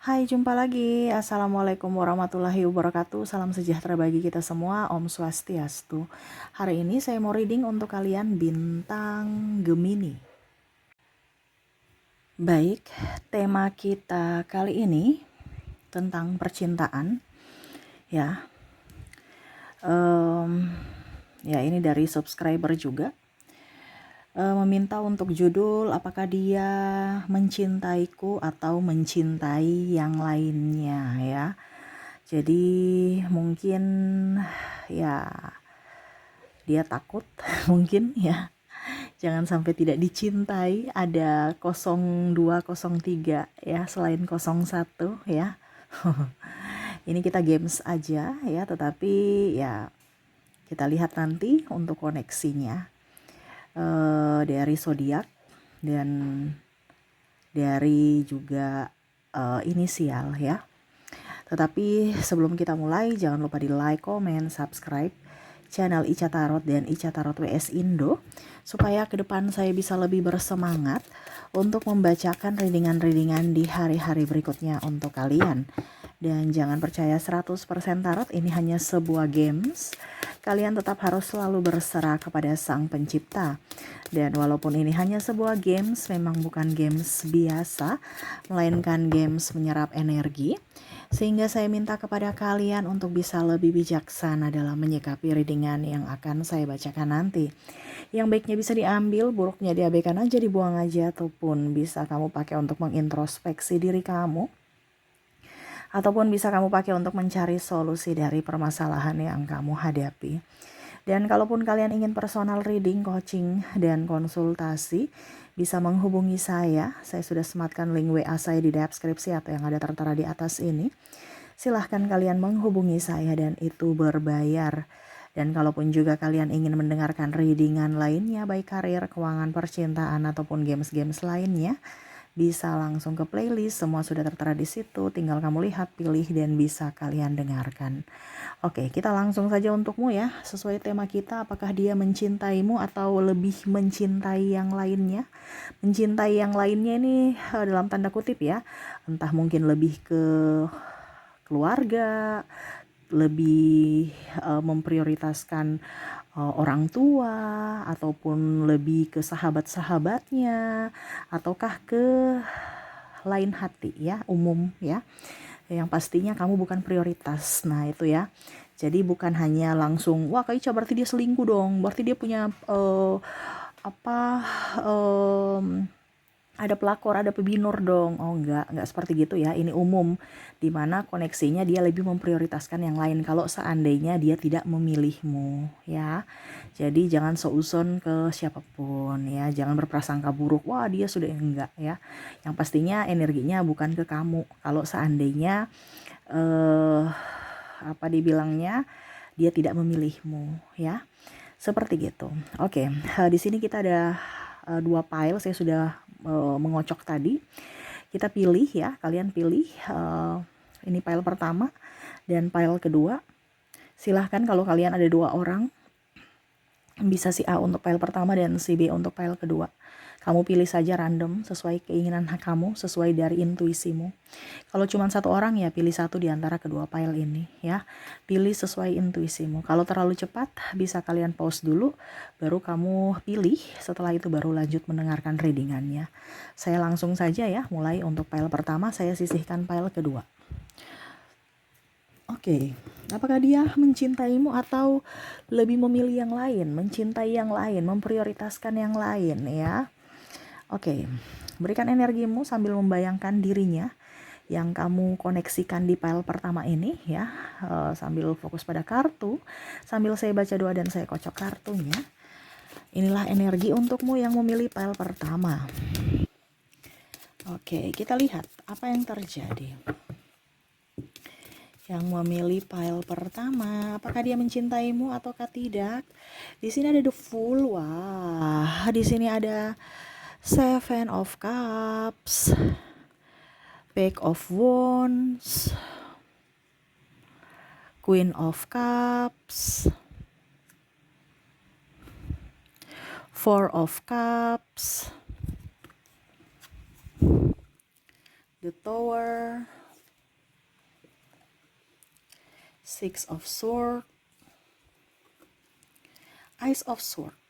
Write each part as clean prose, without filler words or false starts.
Hai, jumpa lagi. Assalamualaikum warahmatullahi wabarakatuh. Salam sejahtera bagi kita semua. Om Swastiastu. Hari ini saya mau reading untuk kalian bintang Gemini. Baik, tema kita kali ini tentang percintaan. Ya, ya ini dari subscriber juga. Meminta untuk judul apakah dia mencintaiku atau mencintai yang lainnya ya. Jadi mungkin ya dia takut mungkin ya. Jangan sampai tidak dicintai, ada 0203 ya selain 01 ya. Ini kita games aja ya, tetapi ya kita lihat nanti untuk koneksinya. Dari zodiak dan dari juga inisial ya. Tetapi sebelum kita mulai, jangan lupa di like, comment, subscribe channel Ica Tarot dan Ica Tarot WS Indo, supaya ke depan saya bisa lebih bersemangat untuk membacakan readingan-readingan di hari-hari berikutnya untuk kalian. Dan jangan percaya 100% tarot, ini hanya sebuah games. Kalian tetap harus selalu berserah kepada Sang Pencipta. Dan walaupun ini hanya sebuah games, memang bukan games biasa, melainkan games menyerap energi. Sehingga saya minta kepada kalian untuk bisa lebih bijaksana dalam menyikapi readingan yang akan saya bacakan nanti. Yang baiknya bisa diambil, buruknya diabaikan aja, dibuang aja, ataupun bisa kamu pakai untuk mengintrospeksi diri kamu. Ataupun bisa kamu pakai untuk mencari solusi dari permasalahan yang kamu hadapi. Dan kalaupun kalian ingin personal reading, coaching, dan konsultasi, bisa menghubungi saya. Saya sudah sematkan link WA saya di deskripsi atau yang ada tertera di atas ini. Silahkan kalian menghubungi saya dan itu berbayar. Dan kalaupun juga kalian ingin mendengarkan readingan lainnya, baik karir, keuangan, percintaan, ataupun games-games lainnya, bisa langsung ke playlist, semua sudah tertera di situ, tinggal kamu lihat, pilih, dan bisa kalian dengarkan. Oke, kita langsung saja untukmu ya, sesuai tema kita, apakah dia mencintaimu atau lebih mencintai yang lainnya. Mencintai yang lainnya ini dalam tanda kutip ya, entah mungkin lebih ke keluarga, lebih memprioritaskan orang tua, ataupun lebih ke sahabat-sahabatnya, ataukah ke lain hati ya, umum ya. Yang pastinya kamu bukan prioritas. Nah itu ya. Jadi bukan hanya langsung, wah Kak Ica berarti dia selingkuh dong, berarti dia punya apa ada pelakor, ada pebinur dong. Oh enggak seperti gitu ya. Ini umum, dimana koneksinya dia lebih memprioritaskan yang lain kalau seandainya dia tidak memilihmu ya. Jadi jangan seuzon ke siapapun ya, jangan berprasangka buruk, wah dia sudah, enggak ya. Yang pastinya energinya bukan ke kamu kalau seandainya apa dibilangnya, dia tidak memilihmu ya. Seperti gitu. Oke, di sini kita ada dua pile, saya sudah mengocok tadi. Kita pilih ya, kalian pilih ini pile pertama dan pile kedua. Silahkan kalau kalian ada dua orang, bisa si A untuk pile pertama dan si B untuk pile kedua. Kamu pilih saja random sesuai keinginan kamu, sesuai dari intuisimu. Kalau cuma satu orang ya pilih satu di antara kedua pile ini ya. Pilih sesuai intuisimu. Kalau terlalu cepat bisa kalian pause dulu, baru kamu pilih, setelah itu baru lanjut mendengarkan readingannya. Saya langsung saja ya, mulai untuk pile pertama, saya sisihkan pile kedua. Oke, apakah dia mencintaimu atau lebih memilih yang lain, mencintai yang lain, memprioritaskan yang lain ya? Oke, berikan energimu sambil membayangkan dirinya yang kamu koneksikan di pile pertama ini ya, sambil fokus pada kartu, sambil saya baca doa dan saya kocok kartunya. Inilah energi untukmu yang memilih pile pertama. Oke, kita lihat apa yang terjadi. Yang memilih pile pertama, apakah dia mencintaimu ataukah tidak? Di sini ada the Fool. Wah, di sini ada Seven of Cups, Page of Wands, Queen of Cups, Four of Cups, the Tower, Six of Swords, Ace of Swords.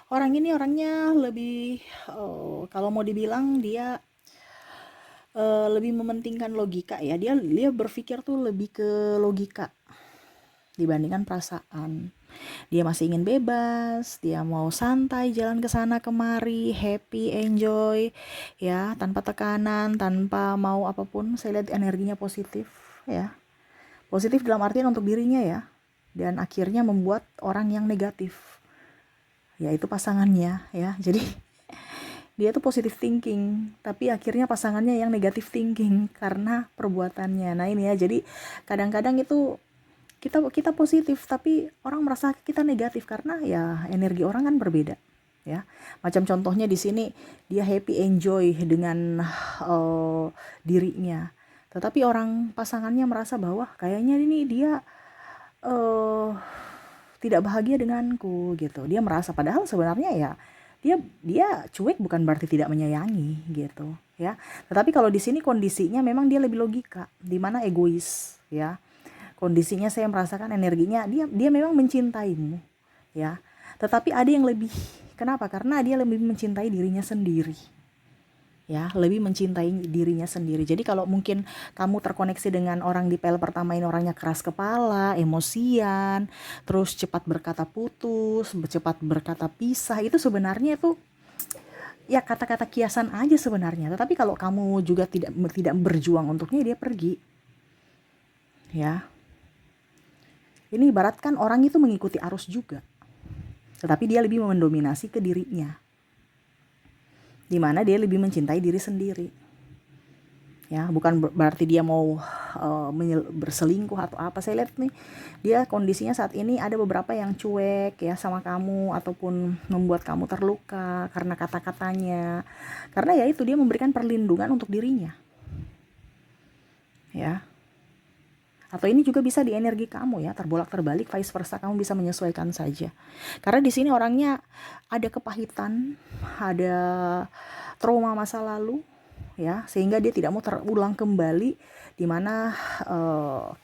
Orang ini orangnya lebih, kalau mau dibilang dia lebih mementingkan logika ya. Dia berpikir tuh lebih ke logika dibandingkan perasaan. Dia masih ingin bebas, dia mau santai, jalan ke sana kemari, happy, enjoy, ya, tanpa tekanan, tanpa mau apapun. Saya lihat energinya positif, ya. Positif dalam artian untuk dirinya ya, dan akhirnya membuat orang yang negatif, yaitu pasangannya, ya. Jadi dia tuh positive thinking, tapi akhirnya pasangannya yang negative thinking karena perbuatannya. Nah ini ya, jadi kadang-kadang itu kita positif tapi orang merasa kita negatif karena ya energi orang kan berbeda, ya. Macam contohnya di sini dia happy enjoy dengan dirinya, tetapi orang pasangannya merasa bahwa kayaknya ini dia tidak bahagia denganku gitu. Dia merasa padahal sebenarnya ya dia cuek bukan berarti tidak menyayangi gitu, ya. Tetapi kalau di sini kondisinya memang dia lebih logika, di mana egois, ya. Kondisinya saya merasakan energinya dia memang mencintaimu, ya. Tetapi ada yang lebih. Kenapa? Karena dia lebih mencintai dirinya sendiri. Ya, lebih mencintai dirinya sendiri. Jadi kalau mungkin kamu terkoneksi dengan orang di PL pertama ini orangnya keras kepala, emosian, terus cepat berkata putus, cepat berkata pisah, itu sebenarnya itu ya kata-kata kiasan aja sebenarnya. Tetapi kalau kamu juga tidak berjuang untuknya, dia pergi. Ya. Ini ibaratkan orang itu mengikuti arus juga, tetapi dia lebih mendominasi ke dirinya, dimana dia lebih mencintai diri sendiri. Ya, bukan berarti dia mau berselingkuh atau apa. Saya lihat nih, dia kondisinya saat ini ada beberapa yang cuek ya sama kamu, ataupun membuat kamu terluka karena kata-katanya. Karena ya itu dia memberikan perlindungan untuk dirinya. Ya. Atau ini juga bisa di energi kamu ya, terbolak-terbalik, vice versa, kamu bisa menyesuaikan saja. Karena di sini orangnya ada kepahitan, ada trauma masa lalu, ya, sehingga dia tidak mau terulang kembali, di mana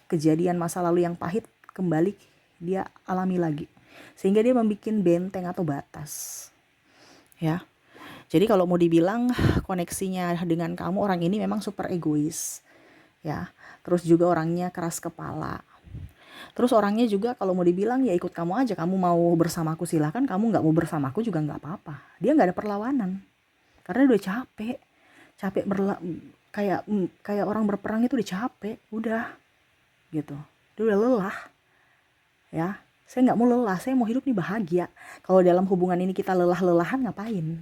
kejadian masa lalu yang pahit kembali dia alami lagi, sehingga dia membuat benteng atau batas, ya. Jadi kalau mau dibilang koneksinya dengan kamu, orang ini memang super egois, ya. Terus juga orangnya keras kepala. Terus orangnya juga kalau mau dibilang ya ikut kamu aja, kamu mau bersamaku silahkan, kamu nggak mau bersamaku juga nggak apa-apa. Dia nggak ada perlawanan karena udah capek kayak orang berperang itu udah capek, udah gitu, dia udah lelah, ya. Saya nggak mau lelah, saya mau hidup nih bahagia. Kalau dalam hubungan ini kita lelah-lelahan ngapain,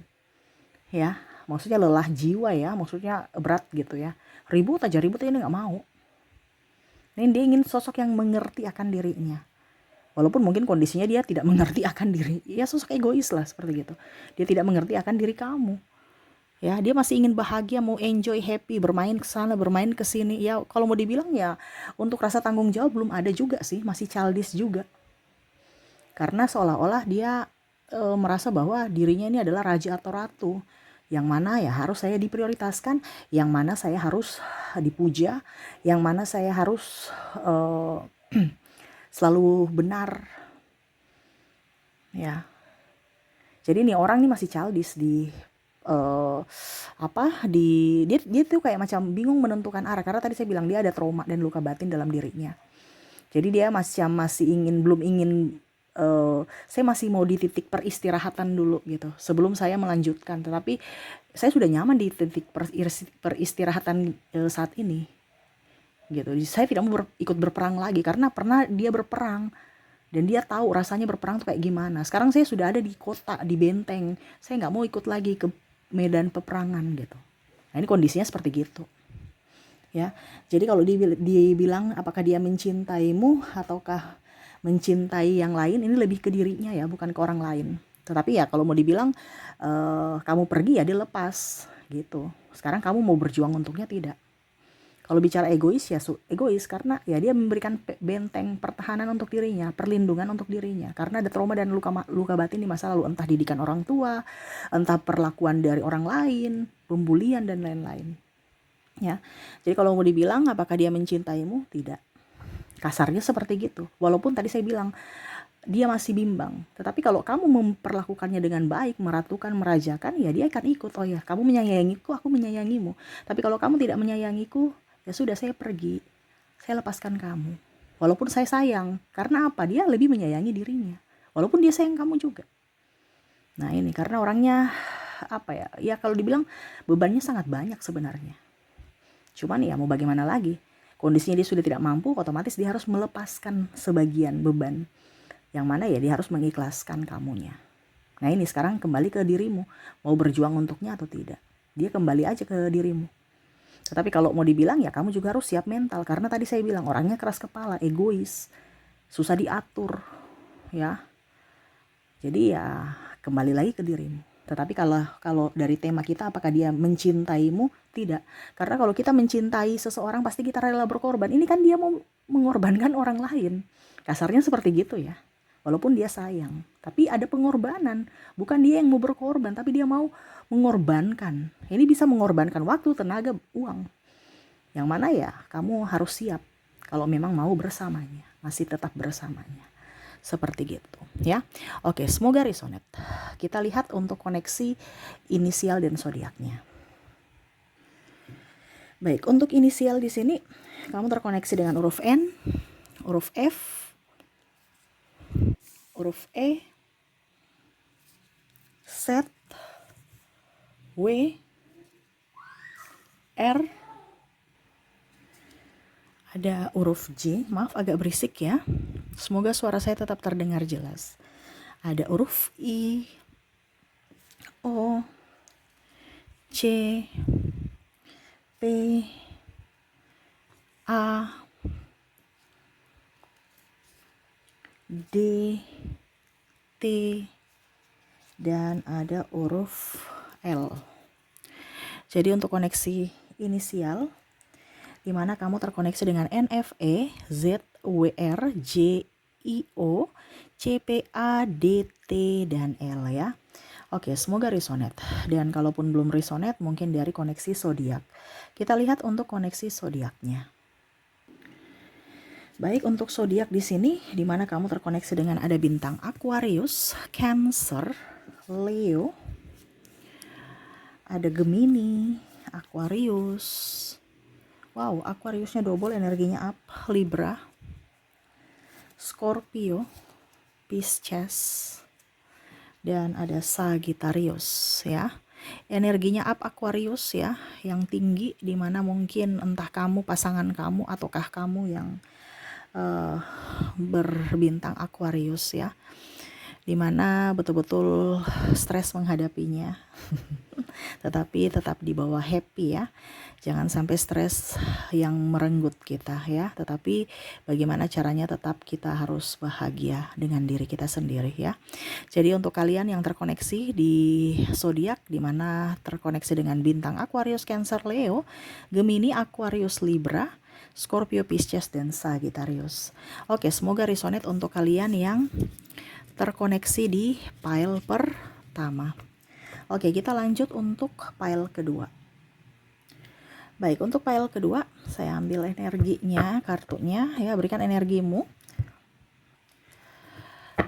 ya? Maksudnya lelah jiwa ya, maksudnya berat gitu ya. Ribut aja ini nggak mau. Nih dia ingin sosok yang mengerti akan dirinya. Walaupun mungkin kondisinya dia tidak mengerti akan diri. Ya sosok egois lah seperti gitu. Dia tidak mengerti akan diri kamu. Ya, dia masih ingin bahagia, mau enjoy, happy, bermain ke sana, bermain ke sini. Ya, kalau mau dibilang ya untuk rasa tanggung jawab belum ada juga sih, masih childish juga. Karena seolah-olah dia merasa bahwa dirinya ini adalah raja atau ratu, yang mana ya harus saya diprioritaskan, yang mana saya harus dipuja, yang mana saya harus selalu benar, ya. Jadi nih orang nih masih childish di dia tuh kayak macam bingung menentukan arah, karena tadi saya bilang dia ada trauma dan luka batin dalam dirinya. Jadi dia masih belum ingin, saya masih mau di titik peristirahatan dulu gitu sebelum saya melanjutkan. Tetapi saya sudah nyaman di titik peristirahatan saat ini gitu. Saya tidak mau ikut berperang lagi karena pernah dia berperang dan dia tahu rasanya berperang tuh kayak gimana. Sekarang saya sudah ada di kota, di benteng, saya nggak mau ikut lagi ke medan peperangan gitu. Nah ini kondisinya seperti gitu, ya. Jadi kalau dibilang apakah dia mencintaimu ataukah mencintai yang lain, ini lebih ke dirinya ya, bukan ke orang lain. Tetapi ya kalau mau dibilang kamu pergi ya dia lepas gitu. Sekarang kamu mau berjuang untuknya tidak. Kalau bicara egois ya egois karena ya dia memberikan benteng pertahanan untuk dirinya, perlindungan untuk dirinya, karena ada trauma dan luka batin di masa lalu, entah didikan orang tua, entah perlakuan dari orang lain, pembulian dan lain-lain, ya. Jadi kalau mau dibilang apakah dia mencintaimu, tidak. Kasarnya seperti gitu. Walaupun tadi saya bilang dia masih bimbang. Tetapi kalau kamu memperlakukannya dengan baik, meratukan, merajakan, ya dia akan ikut. Oh ya, kamu menyayangiku, aku menyayangimu. Tapi kalau kamu tidak menyayangiku, ya sudah, saya pergi. Saya lepaskan kamu. Walaupun saya sayang. Karena apa? Dia lebih menyayangi dirinya. Walaupun dia sayang kamu juga. Nah ini, karena orangnya apa ya? Ya kalau dibilang bebannya sangat banyak sebenarnya. Cuman ya mau bagaimana lagi? Kondisinya dia sudah tidak mampu, otomatis dia harus melepaskan sebagian beban. Yang mana ya dia harus mengikhlaskan kamunya. Nah ini sekarang kembali ke dirimu. Mau berjuang untuknya atau tidak. Dia kembali aja ke dirimu. Tetapi kalau mau dibilang ya kamu juga harus siap mental. Karena tadi saya bilang orangnya keras kepala, egois, susah diatur. Ya. Jadi ya kembali lagi ke dirimu. Tetapi kalau dari tema kita apakah dia mencintaimu? Tidak. Karena kalau kita mencintai seseorang pasti kita rela berkorban. Ini kan dia mau mengorbankan orang lain. Kasarnya seperti gitu ya. Walaupun dia sayang, tapi ada pengorbanan. Bukan dia yang mau berkorban, tapi dia mau mengorbankan. Ini bisa mengorbankan waktu, tenaga, uang. Yang mana ya kamu harus siap kalau memang mau bersamanya, masih tetap bersamanya. Seperti gitu ya. Oke, semoga resonate. Kita lihat untuk koneksi inisial dan zodiaknya. Baik, untuk inisial di sini kamu terkoneksi dengan huruf N, huruf F, huruf E, Z, W, R, ada huruf J, maaf agak berisik ya. Semoga suara saya tetap terdengar jelas. Ada huruf I, O, C, P, A, D, T, dan ada huruf L. Jadi untuk koneksi inisial, di mana kamu terkoneksi dengan NFE, ZWR, JIO, CPA, DT, dan L ya. Oke, semoga resonate. Dan kalaupun belum resonate, mungkin dari koneksi zodiak. Kita lihat untuk koneksi zodiaknya. Baik, untuk zodiak di sini, di mana kamu terkoneksi dengan ada bintang Aquarius, Cancer, Leo, ada Gemini, Aquarius. Wow, Aquariusnya double, energinya up, Libra, Scorpio, Pisces, dan ada Sagittarius ya. Energinya up Aquarius ya, yang tinggi, dimana mungkin entah kamu, pasangan kamu, ataukah kamu yang berbintang Aquarius ya, dimana betul-betul stres menghadapinya. Tetapi tetap dibawa happy ya, jangan sampai stres yang merenggut kita ya, tetapi bagaimana caranya tetap kita harus bahagia dengan diri kita sendiri ya. Jadi untuk kalian yang terkoneksi di zodiak, dimana terkoneksi dengan bintang Aquarius, Cancer, Leo, Gemini, Aquarius, Libra, Scorpio, Pisces, dan Sagittarius. Oke, semoga resonate untuk kalian yang terkoneksi di pile pertama. Oke, kita lanjut untuk pile kedua. Baik, untuk pile kedua, saya ambil energinya, kartunya ya, berikan energimu.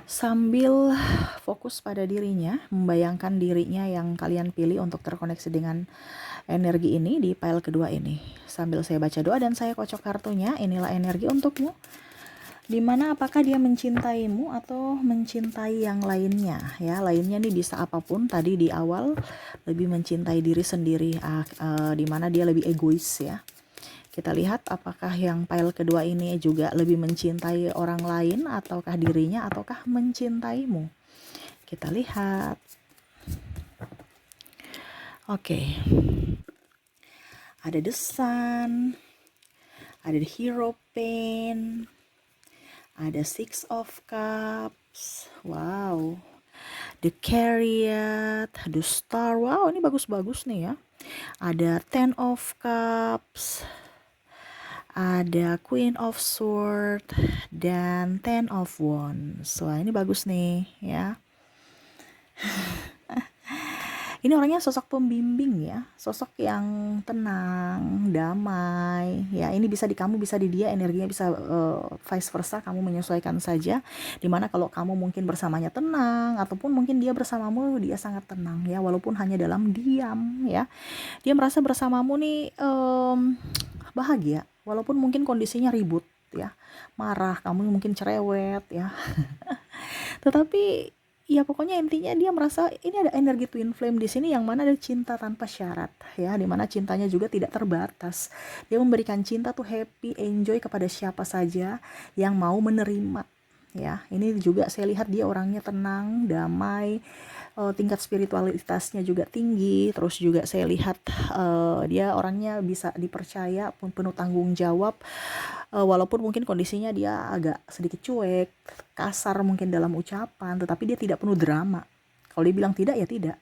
Sambil fokus pada dirinya, membayangkan dirinya yang kalian pilih untuk terkoneksi dengan energi ini di pile kedua ini. Sambil saya baca doa dan saya kocok kartunya, inilah energi untukmu. Dimana apakah dia mencintaimu atau mencintai yang lainnya ya. Lainnya nih bisa apapun, tadi di awal lebih mencintai diri sendiri, dimana dia lebih egois ya. Kita lihat apakah yang pile kedua ini juga lebih mencintai orang lain ataukah dirinya ataukah mencintaimu. Kita lihat. Oke. Ada the sun, ada the hierophant, ada six of cups. Wow. The chariot, the star. Wow, ini bagus-bagus nih ya. Ada ten of cups, ada Queen of Swords, dan Ten of Wands. Wah, ini bagus nih ya. Ini orangnya sosok pembimbing ya, sosok yang tenang, damai, ya. Ini bisa di kamu, bisa di dia, energinya bisa vice versa, kamu menyesuaikan saja. Dimana kalau kamu mungkin bersamanya tenang, ataupun mungkin dia bersamamu, dia sangat tenang ya, walaupun hanya dalam diam ya. Dia merasa bersamamu nih bahagia, walaupun mungkin kondisinya ribut ya, marah, kamu mungkin cerewet ya. Tetapi ya pokoknya intinya dia merasa ini ada energi twin flame di sini, yang mana ada cinta tanpa syarat ya, dimana cintanya juga tidak terbatas. Dia memberikan cinta tuh happy, enjoy kepada siapa saja yang mau menerima ya. Ini juga saya lihat dia orangnya tenang, damai, tingkat spiritualitasnya juga tinggi. Terus juga saya lihat dia orangnya bisa dipercaya, pun penuh tanggung jawab. Walaupun mungkin kondisinya dia agak sedikit cuek, kasar mungkin dalam ucapan, tetapi dia tidak penuh drama. Kalau dia bilang tidak ya tidak.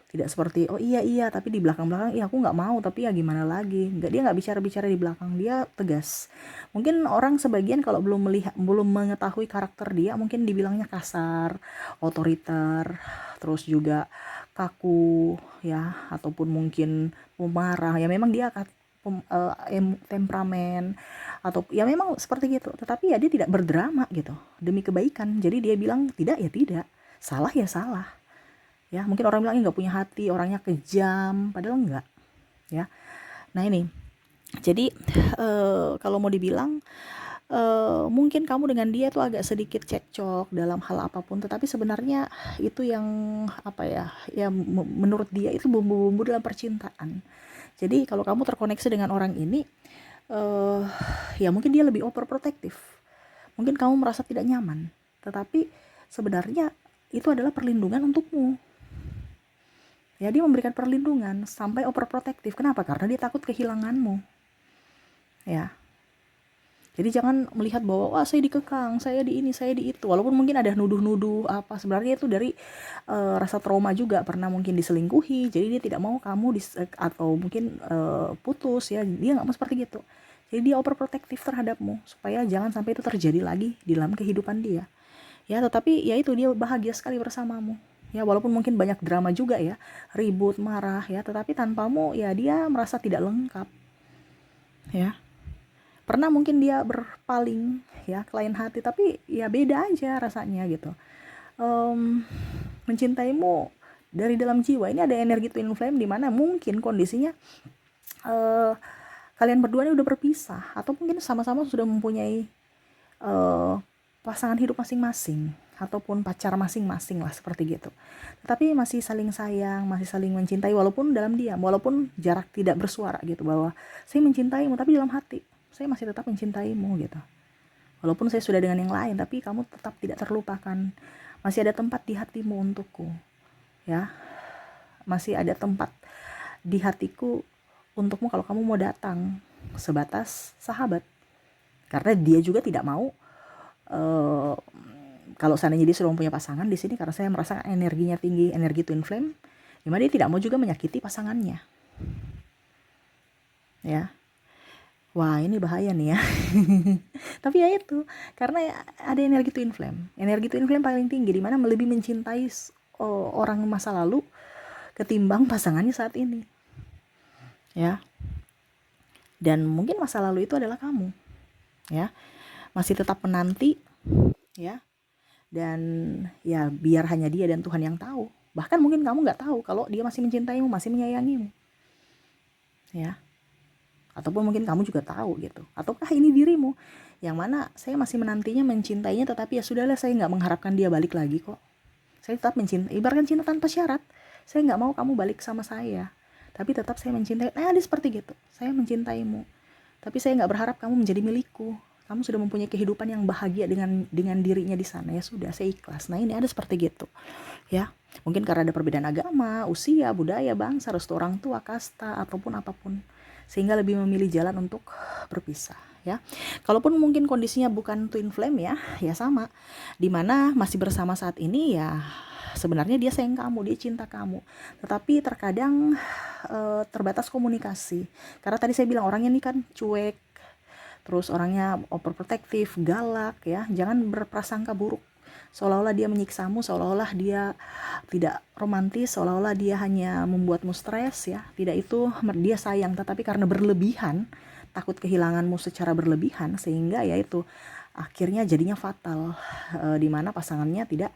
Tidak seperti oh iya iya tapi di belakang-belakang iya aku nggak mau tapi ya gimana lagi. Nggak, dia nggak bicara-bicara di belakang, dia tegas. Mungkin orang sebagian kalau belum mengetahui karakter dia mungkin dibilangnya kasar, otoriter, terus juga kaku ya, ataupun mungkin pemarah. Ya memang dia temperamen, atau ya memang seperti gitu, tetapi ya dia tidak berdrama gitu demi kebaikan. Jadi dia bilang tidak ya tidak, salah ya salah ya. Mungkin orang bilang nggak punya hati, orangnya kejam, padahal enggak ya. Nah ini jadi kalau mau dibilang mungkin kamu dengan dia tuh agak sedikit cekcok dalam hal apapun, tetapi sebenarnya itu yang apa ya, ya menurut dia itu bumbu-bumbu dalam percintaan. Jadi kalau kamu terkoneksi dengan orang ini, uh, ya mungkin dia lebih overprotective. Mungkin kamu merasa tidak nyaman, tetapi sebenarnya itu adalah perlindungan untukmu. Ya, dia memberikan perlindungan sampai overprotective. Kenapa? Karena dia takut kehilanganmu. Ya. Jadi jangan melihat bahwa wah saya dikekang, saya di ini, saya di itu. Walaupun mungkin ada nuduh-nuduh apa, sebenarnya itu dari rasa trauma juga, pernah mungkin diselingkuhi. Jadi dia tidak mau kamu atau mungkin putus ya. Dia nggak mau seperti gitu. Jadi dia overprotective terhadapmu supaya jangan sampai itu terjadi lagi di dalam kehidupan dia. Ya, tetapi ya itu dia bahagia sekali bersamamu. Ya, walaupun mungkin banyak drama juga ya, ribut, marah ya, tetapi tanpamu ya dia merasa tidak lengkap. Ya. Pernah mungkin dia berpaling ya ke lain hati, tapi ya beda aja rasanya gitu. Mencintaimu dari dalam jiwa. Ini ada energi twin flame di mana mungkin kondisinya kalian berdua ini udah berpisah, atau mungkin sama-sama sudah mempunyai pasangan hidup masing-masing ataupun pacar masing-masing lah, seperti gitu. Tetapi masih saling sayang, masih saling mencintai, walaupun dalam diam, walaupun jarak tidak bersuara gitu, bahwa saya mencintaimu, tapi dalam hati saya masih tetap mencintaimu gitu. Walaupun saya sudah dengan yang lain, tapi kamu tetap tidak terlupakan. Masih ada tempat di hatimu untukku. Ya, masih ada tempat di hatiku untukmu kalau kamu mau datang, sebatas sahabat. Karena dia juga tidak mau kalau seandainya dia sudah mempunyai pasangan di sini, karena saya merasa energinya tinggi, energi twin flame, dimana dia tidak mau juga menyakiti pasangannya. Ya. Wah, ini bahaya nih ya. Tapi ya itu, karena ada energi twin flame. Energi twin flame paling tinggi, di mana lebih mencintai orang masa lalu ketimbang pasangannya saat ini. Ya. Dan mungkin masa lalu itu adalah kamu. Ya. Masih tetap menanti, ya. Dan ya biar hanya dia dan Tuhan yang tahu. Bahkan mungkin kamu nggak tahu kalau dia masih mencintaimu, masih menyayangimu. Ya. Ataupun mungkin kamu juga tahu gitu, ataukah ini dirimu yang mana saya masih menantinya, mencintainya, tetapi ya sudahlah, saya nggak mengharapkan dia balik lagi kok. Saya tetap mencintai, ibaratkan cinta tanpa syarat. Saya nggak mau kamu balik sama saya, tapi tetap saya mencintai. Dia seperti gitu, saya mencintaimu, tapi saya nggak berharap kamu menjadi milikku. Kamu sudah mempunyai kehidupan yang bahagia dengan dirinya di sana, ya sudah, saya ikhlas. Nah, ini ada seperti gitu ya. Mungkin karena ada perbedaan agama, usia, budaya, bangsa, restu orang tua, kasta, ataupun apapun, sehingga lebih memilih jalan untuk berpisah ya. Kalaupun mungkin kondisinya bukan twin flame ya sama, dimana masih bersama saat ini ya, sebenarnya dia sayang kamu, dia cinta kamu, tetapi terkadang terbatas komunikasi. Karena tadi saya bilang orangnya ini kan cuek, terus orangnya overprotective, galak ya. Jangan berprasangka buruk Seolah-olah dia menyiksamu, seolah-olah dia tidak romantis, seolah-olah dia hanya membuatmu stres ya. Tidak, itu dia sayang, tetapi karena berlebihan, takut kehilanganmu secara berlebihan, sehingga ya itu akhirnya jadinya fatal, di mana pasangannya tidak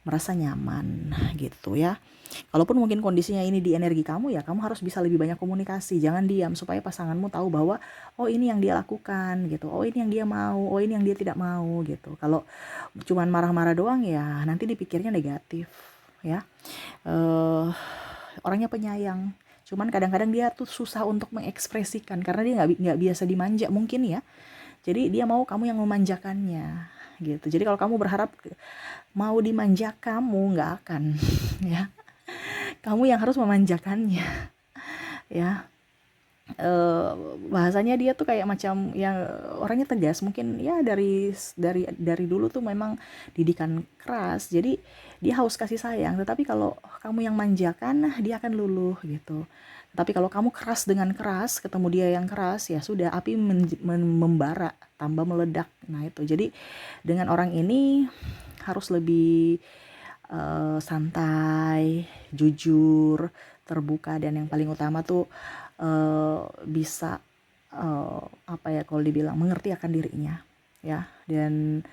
merasa nyaman gitu ya. Kalaupun mungkin kondisinya ini di energi kamu, ya kamu harus bisa lebih banyak komunikasi, jangan diam, supaya pasanganmu tahu bahwa oh ini yang dia lakukan gitu, oh ini yang dia mau, oh ini yang dia tidak mau gitu. Kalau cuman marah-marah doang ya nanti dipikirnya negatif ya. Orangnya penyayang, cuman kadang-kadang dia tuh susah untuk mengekspresikan karena dia nggak biasa dimanja mungkin ya. Jadi dia mau kamu yang memanjakannya gitu. Jadi kalau kamu berharap mau dimanja, kamu nggak akan ya. Kamu yang harus memanjakannya ya. Bahasanya dia tuh kayak macam yang orangnya tegas, mungkin ya dari dulu tuh memang didikan keras, jadi dia haus kasih sayang. Tetapi kalau kamu yang manjakan, dia akan luluh gitu. Tapi kalau kamu keras dengan keras, ketemu dia yang keras, ya sudah, api membara, tambah meledak. Nah itu, jadi dengan orang ini harus lebih santai, jujur, terbuka, dan yang paling utama tuh bisa apa ya, kalau dibilang mengerti akan dirinya ya, dan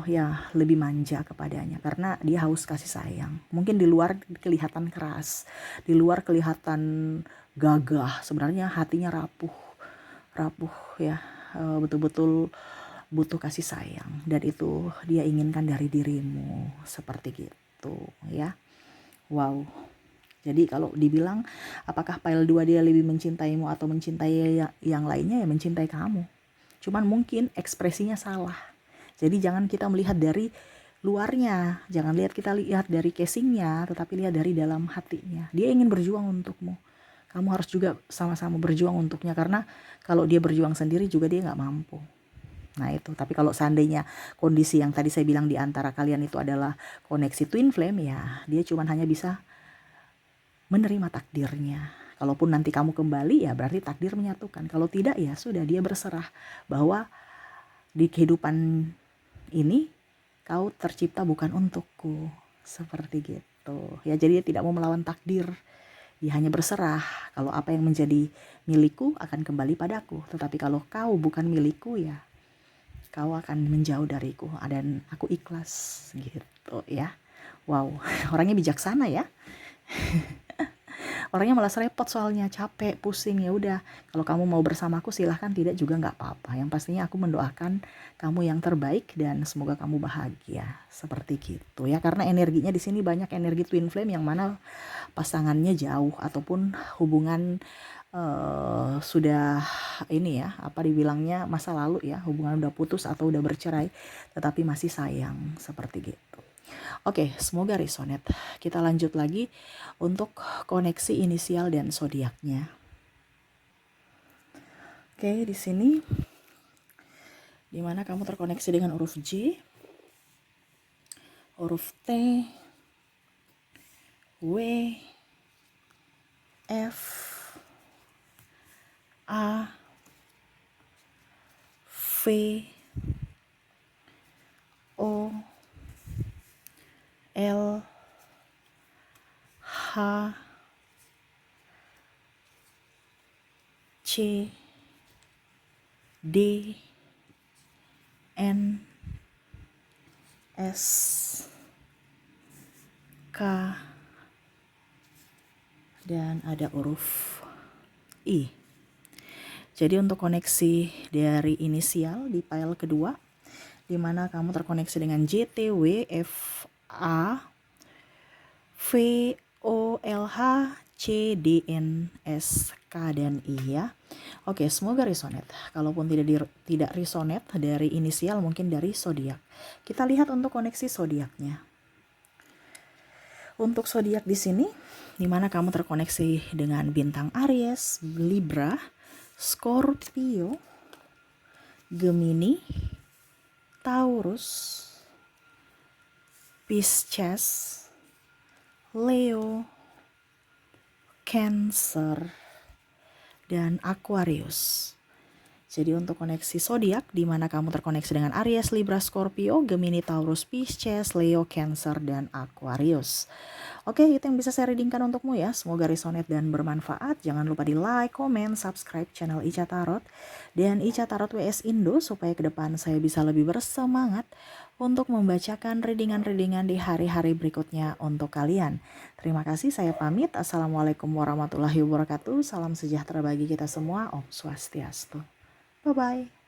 ya lebih manja kepadanya karena dia haus kasih sayang. Mungkin di luar kelihatan keras, di luar kelihatan gagah, sebenarnya hatinya rapuh ya, betul-betul butuh kasih sayang, dan itu dia inginkan dari dirimu, seperti gitu ya. Wow. Jadi kalau dibilang apakah pile 2 dia lebih mencintaimu atau mencintai yang lainnya, ya mencintai kamu. Cuman mungkin ekspresinya salah. Jadi jangan kita melihat dari luarnya, jangan kita lihat dari casingnya, tetapi lihat dari dalam hatinya. Dia ingin berjuang untukmu. Kamu harus juga sama-sama berjuang untuknya, karena kalau dia berjuang sendiri juga dia nggak mampu. Nah itu, tapi kalau seandainya kondisi yang tadi saya bilang di antara kalian itu adalah koneksi twin flame, ya dia cuman hanya bisa menerima takdirnya. Kalaupun nanti kamu kembali, ya berarti takdir menyatukan. Kalau tidak, ya sudah, dia berserah bahwa di kehidupan ini kau tercipta bukan untukku, seperti gitu ya. Jadi dia tidak mau melawan takdir, dia hanya berserah. Kalau apa yang menjadi milikku akan kembali padaku, tetapi kalau kau bukan milikku, ya kau akan menjauh dariku, dan aku ikhlas gitu ya. Wow, orangnya bijaksana ya. Orangnya malas repot, soalnya capek, pusing. Ya udah, kalau kamu mau bersamaku silahkan, tidak juga nggak apa-apa. Yang pastinya aku mendoakan kamu yang terbaik dan semoga kamu bahagia, seperti gitu ya. Karena energinya di sini banyak energi twin flame yang mana pasangannya jauh ataupun hubungan sudah ini ya, apa dibilangnya, masa lalu ya, hubungan udah putus atau udah bercerai, tetapi masih sayang, seperti gitu. Oke, semoga resonate. Kita lanjut lagi untuk koneksi inisial dan zodiaknya. Oke, di sini dimana kamu terkoneksi dengan huruf J, huruf T, W, F, A, V, O, L, H, C, D, N, S, K, dan ada huruf I. Jadi untuk koneksi dari inisial di pile kedua, di mana kamu terkoneksi dengan J, T, W, F, A, V, O, L, H, C, D, N, S, K, dan I ya. Oke, semoga resonate. Kalaupun tidak resonate dari inisial, mungkin dari zodiak. Kita lihat untuk koneksi zodiaknya. Untuk zodiak di sini, di mana kamu terkoneksi dengan bintang Aries, Libra, Scorpio, Gemini, Taurus, Pisces, Leo, Cancer, dan Aquarius. Jadi untuk koneksi zodiak di mana kamu terkoneksi dengan Aries, Libra, Scorpio, Gemini, Taurus, Pisces, Leo, Cancer, dan Aquarius. Oke, itu yang bisa saya readingkan untukmu ya. Semoga resonate dan bermanfaat. Jangan lupa di like, comment, subscribe channel Ica Tarot dan Ica Tarot WS Indo supaya ke depan saya bisa lebih bersemangat untuk membacakan readingan-readingan di hari-hari berikutnya untuk kalian. Terima kasih, saya pamit. Assalamualaikum warahmatullahi wabarakatuh. Salam sejahtera bagi kita semua. Om Swastiastu. Bye-bye.